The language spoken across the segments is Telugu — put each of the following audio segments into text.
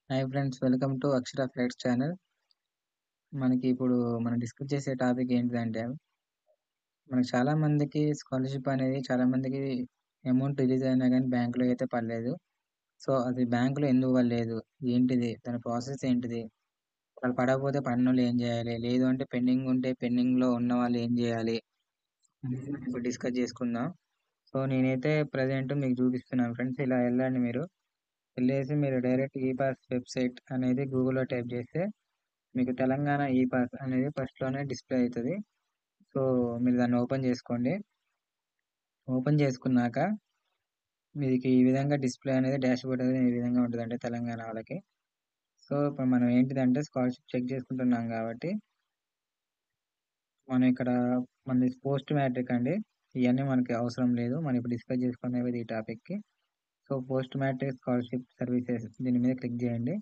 Hi friends, welcome to Akshara flights channel. మనకి ఇప్పుడు మనం డిస్కస్ చేసే టాపిక్ ఏంటిదంటే, మనకు చాలా మందికి స్కాలర్‌షిప్ అనేది చాలా మందికి అమౌంట్ రిలీజ్ అయినా గానీ బ్యాంక్‌లో అయితే పడలేదు. సో, అది బ్యాంక్‌లో ఎందుకు పడలేదు? ఏంటిది? దాని ప్రాసెస్ ఏంటిది? అక్కడ పడకపోతే పడినోళ్ళు ఏం జేయాలి? లేదు అంటే పెండింగ్ ఉంటే పెండింగ్‌లో ఉన్నవాళ్ళు ఏం జేయాలి? అనేది మనం ఇప్పుడు డిస్కస్ చేసుకుందాం. సో, నేనైతే ప్రెజెంట్ మీకు చూపిస్తున్నాను ఫ్రెండ్స్. ఇలా ఎళ్ళండి మీరు. ఎళ్ళేసి మీరు డైరెక్ట్ ఈపాస్ వెబ్‌సైట్ అనేది గూగుల్‌లో టైప్ చేస్తే మీకు తెలంగాణ ఈపాస్ అనేది ఫస్ట్‌లోనే డిస్‌ప్లే అయితది. సో, మీరు దాన్ని ఓపెన్ చేసుకోండి. ఓపెన్ చేసుకున్నాక మీదికి ఈ విధంగా డిస్‌ప్లే అనేది డాష్‌బోర్డ్ అనేది ఈ విధంగా ఉంటదండి తెలంగాణ వాళ్ళకి. సో, ఇప్పుడు మనం ఏంటిదంటే స్కాలర్‌షిప్ చెక్ చేసుకుంటున్నాం కాబట్టి, మనం ఇక్కడ మనది పోస్ట్ మ్యాట్రిక్ అండి. ఇయన్నీ మనకి అవసరం లేదు. మనం ఇప్పుడు డిస్కస్ చేసుకునేది ఈ టాపిక్‌కి. So, post matric scholarship services దీని మీద క్లిక్ చేయండి.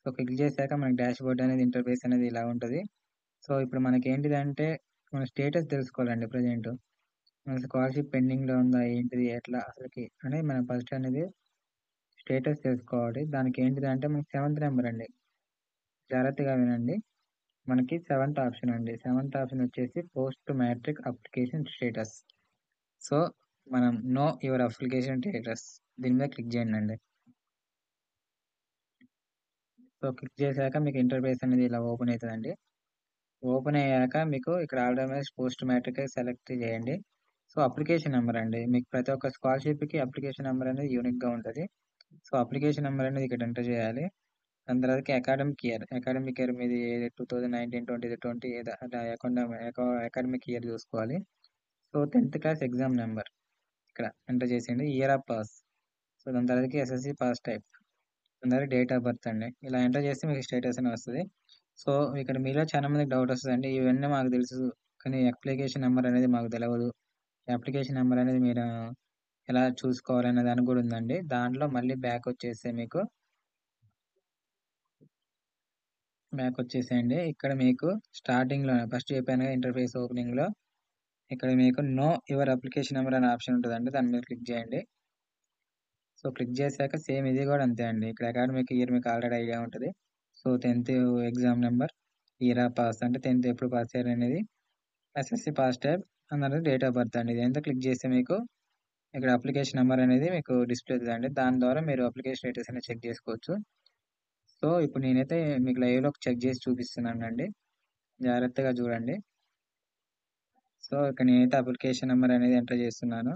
సో, క్లిక్ చేశాక మనకి డాష్‌బోర్డ్ అనేది ఇంటర్ఫేస్ అనేది ఇలా ఉంటది. సో, ఇప్పుడు మనకేంటిదంటే మన స్టేటస్ తెలుసుకోవాలండి ప్రెజెంట్. మన స్కాలర్‌షిప్ పెండింగ్‌లో ఉందా? ఏంటిది? ఎట్లా అసలకి అని మనం ఫస్ట్ అనేది స్టేటస్ తెలుసుకోవాలి. దానికేంటిదంటే మనకి సెవెంత్ నంబర్ అండి. జాగ్రత్తగా వినండి. మనకి సెవెంత్ ఆప్షన్ అండి. సెవెంత్ ఆప్షన్ వచ్చేసి post matric application status. So, మనం నో యువర్ అప్లికేషన్ స్టేటస్ దీని మీద క్లిక్ చేయండండి. సో, క్లిక్ చేశాక మీకు ఇంటర్ఫేస్ అనేది ఇలా ఓపెన్ అయితదండి. ఓపెన్ అయ్యాక మీకు ఇక్కడ ఆల్రెడీ పోస్ట్ మ్యాట్రిక్ సెలెక్ట్ చేయండి. సో, అప్లికేషన్ నంబర్ అండి. మీకు ప్రతి ఒక్క స్కాలర్‌షిప్‌కి అప్లికేషన్ నంబర్ అనేది యూనిక్‌గా ఉంటది. సో, అప్లికేషన్ నంబర్ అనేది ఇక్కడ ఎంటర్ చేయాలి. దాని తర్వాతకి అకాడమిక్ ఇయర్. అకాడమిక్ ఇయర్ మీది 2019, 20, 20 అట్లా అకాడమిక్ ఇయర్ చూసుకోవాలి. సో, 10థ్ క్లాస్ ఎగ్జామ్ నంబర్ ఇక్కడ ఎంటర్ చేసేయండి. Year of pass. సో, దాని తర్వాతకి ఎస్ఎస్‌సి పాస్ టైప్. దాని తర్వాత డేట్ ఆఫ్ బర్త్ అండి. ఇలా ఎంటర్ చేస్తే మీకు స్టేటస్ అని వస్తది. సో, ఇక్కడ మీలో చాలా మందికి డౌట్ వస్తదండి. ఇవన్నీ మాకు తెలుసు. కానీ అప్లికేషన్ నంబర్ అనేది మాకు తెలవదు. అప్లికేషన్ నంబర్ అనేది మీరు ఎలా చూసుకోవాలనే దానికి కూడా ఉందండి. దాంట్లో మళ్ళీ బ్యాకొచ్చేస్తే మీకు బ్యాకొచ్చేసేయండి. ఇక్కడ మీకు స్టార్టింగ్‌లోనే ఫస్ట్ చెప్పాను కదా ఇంటర్ఫేస్ ఓపెనింగ్‌లో ఇక్కడ మీకు నో యువర్ అప్లికేషన్ నంబర్ అనే ఆప్షన్ ఉంటదండి. దాని మీద క్లిక్ చేయండి. సో, క్లిక్ చేశాక సేమ్ ఇది కూడా అంతే అండి. ఇక్కడ అకాడమిక్ ఇయర్ మీకు ఆల్రెడీ ఐడియా ఉంటది. సో, 10థ్ exam number, year of pass అంటే 10థ్ ఎప్పుడు పాస్ అయ్యారనేది, ఎస్ఎస్‌సి పాస్ టైప్, దాని తర్వాత డేట్ ఆఫ్ బర్త్ అండి. ఇదంతా క్లిక్ చేస్తే మీకు ఇక్కడ అప్లికేషన్ నంబర్ అనేది మీకు డిస్‌ప్లే అయితదండి. దాని ద్వారా మీరు అప్లికేషన్ స్టేటస్ అనేది చెక్ చేసుకోవచ్చు. సో, ఇప్పుడు నేనైతే మీకు లైవ్‌లో చెక్ చేసి చూపిస్తున్నానండి. జాగ్రత్తగా చూడండి. సో, ఇక్కడ నేనైతే అప్లికేషన్ నంబర్ అనేది ఎంటర్ చేస్తున్నాను.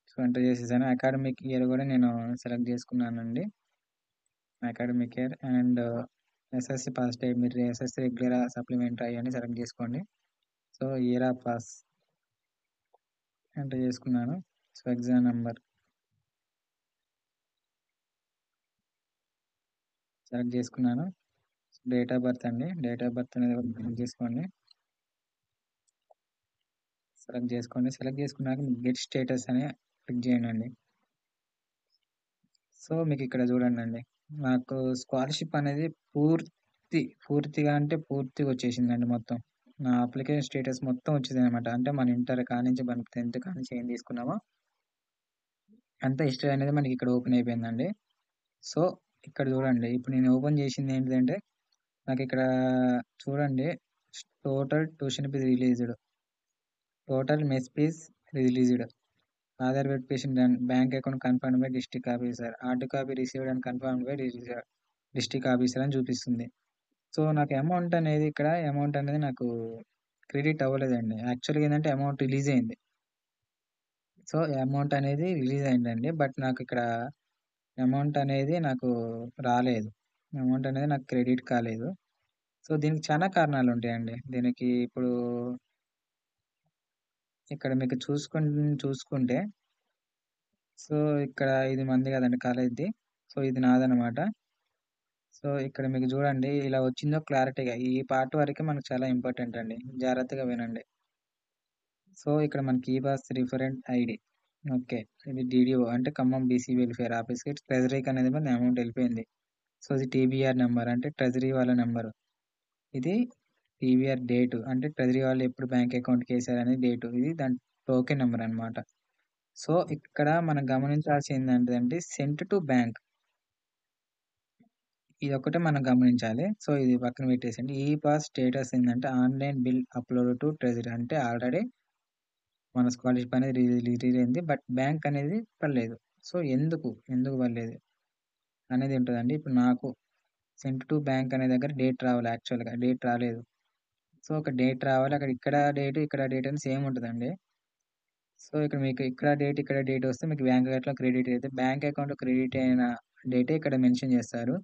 సో, ఎంటర్ చేసేసాను. అకాడమిక్ ఇయర్ కూడా నేను సెలెక్ట్ చేసుకున్నానండి. Academic year and SSC pass type మీరు ఎస్ఎస్‌సి రెగ్యులరా, సప్లిమెంటరీ అయన్నీ సెలెక్ట్ చేసుకోండి. So, year of pass enter చేసుకున్నాను. సో, ఎగ్జామ్ నంబర్ సెలెక్ట్ చేసుకున్నాను. డేట్ ఆఫ్ బర్త్ అండి. డేట్ ఆఫ్ బర్త్ అనేది కూడా సెలెక్ట్ చేసుకోండి. సెలెక్ట్ చేసుకోండి. సెలెక్ట్ చేసుకున్నాక గెట్ స్టేటస్ అని క్లిక్ చేయండండి. సో, మీకిక్కడ చూడండండి. నాకు స్కాలర్‌షిప్ అనేది పూర్తిగా అంటే పూర్తిగా వచ్చేసిందండి మొత్తం. నా అప్లికేషన్ స్టేటస్ మొత్తం వచ్చేసిందనమాట. అంటే మన ఇంటర్ కానించి మన 10థ్ కానించి ఏం తీసుకున్నామో అంతా హిస్టరీ అనేది మనకిక్కడ ఓపెన్ అయిపోయిందండి. సో, ఇక్కడ చూడండి. ఇప్పుడు నేను ఓపెన్ చేసింది ఏంటిదంటే, నాకిక్కడ చూడండి total tuition fees released, total mess fees released, Aadhaar verification done, bank account confirmed by district officer, hard copy received and confirmed by district officer అని చూపిస్తుంది. సో, నాకు అమౌంట్ అనేది నాకు క్రెడిట్ అవ్వలేదండి. యాక్చువల్‌గా ఏందంటే అమౌంట్ రిలీజ్ అయింది. సో, అమౌంట్ అనేది రిలీజ్ అయిందండి. బట్ నాకిక్కడ అమౌంట్ అనేది నాకు రాలేదు. అమౌంట్ అనేది నాకు క్రెడిట్ కాలేదు. సో, దీనికి చాలా కారణాలుంటాయండి. దీనికి ఇప్పుడు ఇక్కడ మీకు చూసుకుంటే, సో, ఇక్కడ ఇది మంది కదండీ కాలేజ్‌ది. సో, ఇది నాదనమాట. సో, ఇక్కడ మీకు చూడండి ఇలా వచ్చిందో క్లారిటీగా ఈ పార్ట్ వరకే మనకు చాలా ఇంపార్టెంట్ అండి. జాగ్రత్తగా వినండి. సో, ఇక్కడ మనకి ఈ-పాస్ రిఫరెంట్ ఐడీ. ఓకే. ఇది డీడీఓ అంటే ఖమ్మం బీసీ వెల్ఫేర్ ఆఫీస్‌కి ట్రెజరీకి అనేది మన అమౌంట్ ఎళ్ళిపోయింది. సో, ఇది టీబీఆర్ నంబర్ అంటే ట్రెజరీ వాళ్ళ నంబరు. ఇది టీబీఆర్ డేటు అంటే ట్రెజరీ వాళ్ళు ఎప్పుడు బ్యాంక్ అకౌంట్‌కి ఏసారనే డేటు. ఇది దాని టోకెన్ నంబర్ అన్నమాట. సో, ఇక్కడ మనం గమనించాల్సిందేంటిదంటే సెంట్ టు బ్యాంక్ ఇదొక్కటే మనం గమనించాలి. సో, ఇది పక్కన పెట్టేసేయండి. ఈ పాస్ స్టేటస్ ఏందంటే online bill upload to treasury అంటే ఆల్రెడీ మన స్కాలర్‌షిప్ అనేది రిలీజ్ అయింది. బట్ బ్యాంక్ అనేది పడలేదు. సో, ఎందుకు పడలేదు అనేది ఉంటదండి. ఇప్పుడు నాకు సెంట్ టు బ్యాంక్ అనే దగ్గర డేట్ రావాలి యాక్చువల్‌గా. డేట్ రాలేదు. సో, ఒక డేట్ రావాలి. ఇక్కడ డేట్, ఇక్కడ డేట్ అని సేమ్ ఉంటదండి. సో, ఇక్కడ మీకు ఇక్కడ డేట్ వస్తే మీకు బ్యాంక్ అకౌంట్‌లో క్రెడిట్ అయితే బ్యాంక్ అకౌంట్‌లో క్రెడిట్ అయిన డేటే ఇక్కడ మెన్షన్ చేస్తారు.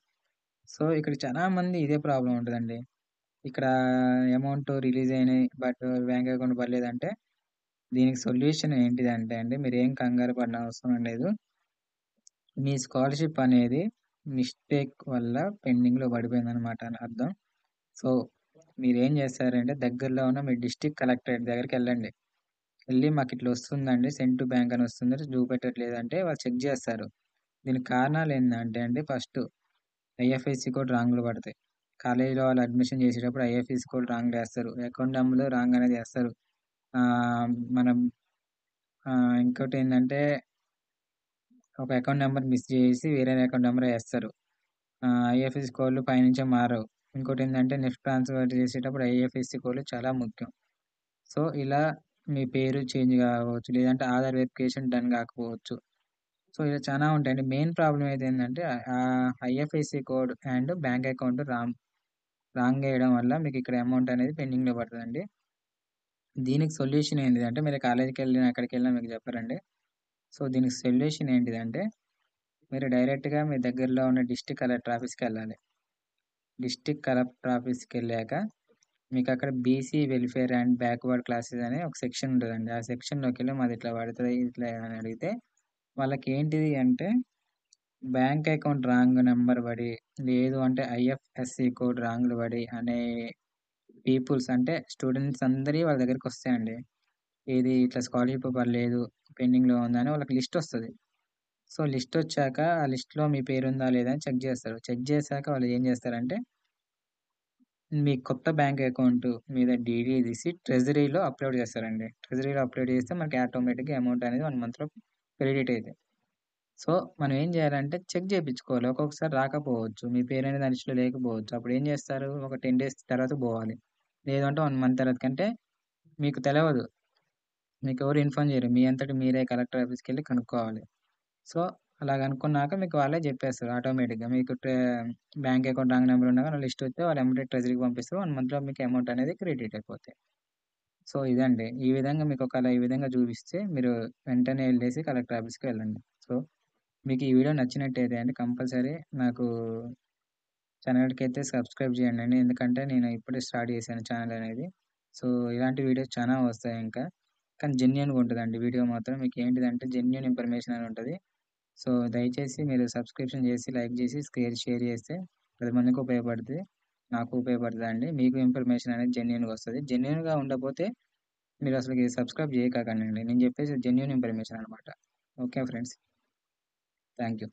సో, ఇక్కడ చాలా మంది ఇదే ప్రాబ్లమ్ ఉంటదండి. ఇక్కడ అమౌంట్ రిలీజ్ అయినాయి. బట్ బ్యాంక్ అకౌంట్ పడలేదంటే దీనికి సొల్యూషన్ ఏంటిదంటే అండి మీరేం కంగారు పడనవసరం లేదు. మీ స్కాలర్‌షిప్ అనేది మిస్టేక్ వల్ల పెండింగ్‌లో పడిపోయిందనమాట అని అర్థం. సో, మీరేం చేస్తారంటే దగ్గరలో ఉన్న మీ డిస్ట్రిక్ట్ కలెక్టరేట్ దగ్గరికెళ్ళండి. ఎళ్లి మాకిట్లా వస్తుందండి సెండ్ టు బ్యాంక్ అని వస్తుంది. చూపెట్టట్లేదంటే వాళ్ళు చెక్ చేస్తారు. దీనికి కారణాలేందంటే అండి ఫస్టు ఐఎఫ్ఎస్‌సి కోడ్ రాంగ్‌లో పడతాయి. కాలేజీలో వాళ్ళు అడ్మిషన్ చేసేటప్పుడు ఐఎఫ్ఎస్‌సి కోడ్ రాంగ్‌లో ఏస్తారు. అకౌంట్ నంబర్‌లో రాంగ్ అనేది ఏస్తారు. మనం ఇంకోటేందంటే ఒక అకౌంట్ నంబర్ మిస్ చేసి వేరే అకౌంట్ నంబర్ ఏస్తారు. ఐఎఫ్ఎస్‌సి కోడ్‌లు పైనుంచే మారవు. ఇంకోటేందంటే నెఫ్ట్ ట్రాన్స్‌ఫర్ చేసేటప్పుడు ఐఎఫ్ఎస్‌సి కోడ్‌లు చాలా ముఖ్యం. సో, ఇలా మీ పేరు చేంజ్ కావచ్చు. లేదంటే ఆధార్ వెరిఫికేషన్ డన్ కాకపోవచ్చు. సో, ఇలా చానా ఉంటాయండి. మెయిన్ ప్రాబ్లమ్ అయితే ఏందంటే IFSC code and bank account wrong ఎయడం వల్ల మీకిక్కడ అమౌంట్ అనేది పెండింగ్‌లో పడతదండి. దీనికి సొల్యూషన్ ఏంటిదంటే మీరు కాలేజ్‌కెళ్ళినా, ఎక్కడికెళ్ళినా మీకు చెప్పరండి. సో, దీనికి సొల్యూషన్ ఏంటిదంటే మీరు డైరెక్ట్‌గా మీ దగ్గరలో ఉన్న డిస్ట్రిక్ట్ కలెక్టర్ ఆఫీస్‌కెళ్ళాలి. డిస్ట్రిక్ట్ కలెక్టర్ ఆఫీస్‌కెళ్ళాక మీకక్కడ BC welfare and backward classes అనే ఒక సెక్షన్ ఉంటదండి. ఆ సెక్షన్‌లోకెళ్ళి మాది ఇట్లా పడతది ఇట్లా అని అడిగితే వాళ్ళకేంటిది అంటే బ్యాంక్ అకౌంట్ రాంగ్ నంబర్ పడి, లేదు అంటే ఐఎఫ్ఎస్‌సి కోడ్ రాంగ్‌లు పడి అనే పీపుల్స్ అంటే స్టూడెంట్స్ అందరియి వాళ్ళ దగ్గరికొస్తాయండి. ఏది ఇట్లా స్కాలర్‌షిప్ పడలేదు, పెండింగ్‌లో ఉందని వాళ్ళకి లిస్టొస్తది. సో, లిస్టొచ్చాక ఆ లిస్ట్‌లో మీ పేరుందా లేదా అని చెక్ జేస్తారు. చెక్ జేశాక వాళ్ళు ఏం జేస్తారంటే, మీ కొత్త బ్యాంక్ అకౌంట్ మీద డీడీ తీసి ట్రెజరీలో అప్‌లోడ్ జేస్తారండి. ట్రెజరీలో అప్‌లోడ్ జేస్తే మనకి ఆటోమేటిక్‌గా అమౌంట్ అనేది 1 మంత్‌లో క్రెడిట్ అయితది. సో, మనం ఏం జేయాలంటే చెక్ జేపిచ్చుకోవాలి. ఒక్కొక్కసారి రాకపోవచ్చు. మీ పేరనేది ఆ లిస్ట్‌లో లేకపోవచ్చు. అప్పుడేం జేస్తారు, ఒక 10 డేస్ తర్వాత బోవాలి. లేదు అంటే 1 మంత్ తర్వాత కంటే మీకు తెలవదు. మీకెవరు ఇన్ఫార్మ్ జేయరు. మీ అంతట మీరే కలెక్టర్ ఆఫీస్‌కెళ్లి కనుక్కోవాలి. సో, అలా కనుక్కున్నాక మీకు వాళ్ళే జెప్పేస్తారు ఆటోమేటిక్‌గా. మీకు బ్యాంక్ అకౌంట్ రాంగ్ నంబర్ ఉన్నా గాని లిస్ట్ వస్తే వాళ్ళు ఎమ్మటే ట్రెజరీకి పంపిస్తారు. 1 మంత్‌లో మీకు అమౌంట్ అనేది క్రెడిట్ అయిపోతాయి. సో, ఇదండి. ఈ విధంగా మీకొకవేళ ఈ విధంగా చూపిస్తే మీరు వెంటనే ఎళ్ళేసి కలెక్టర్ ఆఫీస్‌కి వెళ్ళండి. సో, మీకు ఈ వీడియో నచ్చినట్టయితే అండి కంపల్సరీ నాకు ఛానెల్‌కైతే సబ్స్క్రైబ్ చేయండండి. ఎందుకంటే నేను ఇప్పుడే స్టార్ట్ చేశాను ఛానెల్ అనేది. సో, ఇలాంటి వీడియోస్ చానా వస్తాయి ఇంకా. కానీ జెన్యూన్‌గా ఉంటదండి వీడియో మాత్రం. మీకేంటిదంటే జెన్యూన్ ఇన్ఫర్మేషన్ అని ఉంటది. సో, దయచేసి మీరు సబ్స్క్రిప్షన్ చేసి, లైక్ చేసి, షేర్ చేస్తే 10 మందికి ఉపయోగపడుతది. నాకు ఉపయోగపడతదండి. మీకు ఇన్ఫర్మేషన్ అనేది జెన్యూన్‌గా వస్తది. జెన్యూన్‌గా ఉండపోతే మీరసలకి సబ్స్క్రైబ్ చేయకండి. నేను చెప్పేది జెన్యూన్ ఇన్ఫర్మేషన్ అనమాట. Okay friends. Thank you.